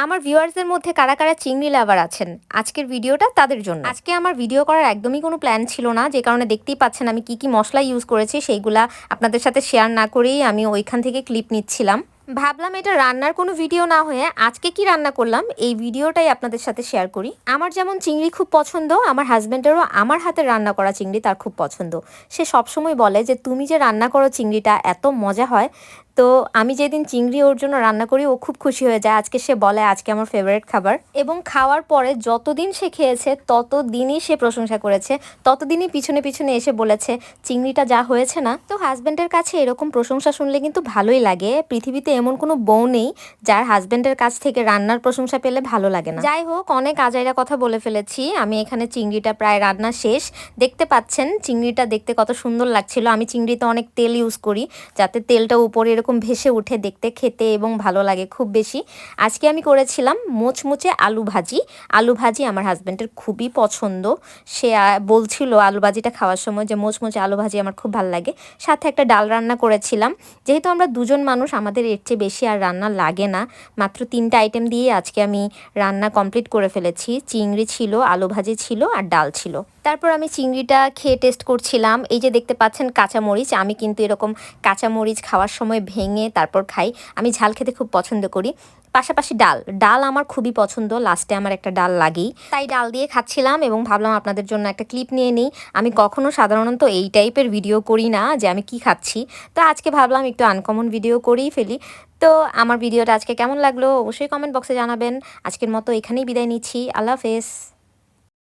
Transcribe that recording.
আমার ভিউয়ার্সদের মধ্যে কারা কারা চিংড়ি লাভার আছেন, আজকের ভিডিওটা তাদের জন্য। আজকে আমার ভিডিও করার একদমই কোনো প্ল্যান ছিল না, যে কারণে দেখতেই পাচ্ছেন আমি কি কি মশলা ইউজ করেছি সেইগুলা আপনাদের সাথে শেয়ার না করেই আমি ওইখান থেকে ক্লিপ নিচ্ছিলাম। ভাবলাম এটা রান্নার কোনো ভিডিও না হয়ে আজকে কি রান্না করলাম এই ভিডিওটাই আপনাদের সাথে শেয়ার করি। আমার যেমন চিংড়ি খুব পছন্দ, আমার হাজব্যান্ডেরও আমার হাতে রান্না করা চিংড়ি তার খুব পছন্দ। সে সবসময় বলে যে তুমি যে রান্না করো চিংড়িটা এত মজা হয়। তো আমি যেদিন চিংড়ি ওর জন্য রান্না করি ও খুব খুশি হয়ে যায়। আজকে সে বলে আজকে আমার ফেভারিট খাবার, এবং খাওয়ার পরে যতদিন সে খেয়েছে ততদিনই সে প্রশংসা করেছে, ততদিনই পিছনে পিছনে এসে বলেছে চিংড়িটা যা হয়েছে না। তো হাজব্যান্ডের কাছে এরকম প্রশংসা শুনলে কিন্তু ভালোই লাগে। পৃথিবীতে এমন কোনো বউ নেই যার হাজব্যান্ডের কাছ থেকে রান্নার প্রশংসা পেলে ভালো লাগে না। যাই হোক, অনেক আজাইরা কথা বলে ফেলেছি। আমি এখানে চিংড়িটা প্রায় রান্না শেষ। দেখতে পাচ্ছেন চিংড়িটা দেখতে কত সুন্দর লাগছিল। আমি চিংড়িতে অনেক তেল ইউজ করি যাতে তেলটা উপরে এরকম ভেসে উঠে দেখতে খেতে এবং ভালো লাগে খুব বেশি। আজকে আমি করেছিলাম মুচমুচে আলু ভাজি। আলু ভাজি আমার হাজব্যান্ডের খুবই পছন্দ। সে বলছিল আলু ভাজিটা খাওয়ার সময় যে মুচমুচে আলু ভাজি আমার খুব ভালো লাগে। সাথে একটা ডাল রান্না করেছিলাম। যেহেতু আমরা দুজন মানুষ, আমাদের এর চেয়ে বেশি আর রান্না লাগে না। মাত্র 3টা আইটেম দিয়ে আজকে আমি রান্না কমপ্লিট করে ফেলেছি। চিংড়ি ছিল, আলু ভাজি ছিল আর ডাল ছিল। তারপর আমি চিংড়িটা খেয়ে টেস্ট করছিলাম। এই যে দেখতে পাচ্ছেন কাঁচামরিচ, আমি কিন্তু এরকম কাঁচামরিচ খাওয়ার সময় ভেঙে তারপর খাই। আমি ঝাল খেতে খুব পছন্দ করি। পাশাপাশি ডাল ডাল আমার খুবই পছন্দ, লাস্টে আমার একটা ডাল লাগেই, তাই ডাল দিয়ে খাচ্ছিলাম এবং ভাবলাম আপনাদের জন্য একটা ক্লিপ নিয়ে নিই। আমি কখনো সাধারণত এই টাইপের ভিডিও করি না যে আমি কি খাচ্ছি, তো আজকে ভাবলাম একটু আনকমন ভিডিও করেই ফেলি। তো আমার ভিডিওটা আজকে কেমন লাগলো অবশ্যই কমেন্ট বক্সে জানাবেন। আজকের মতো এখানেই বিদায় নিচ্ছি। আল্লাহ হাফেজ।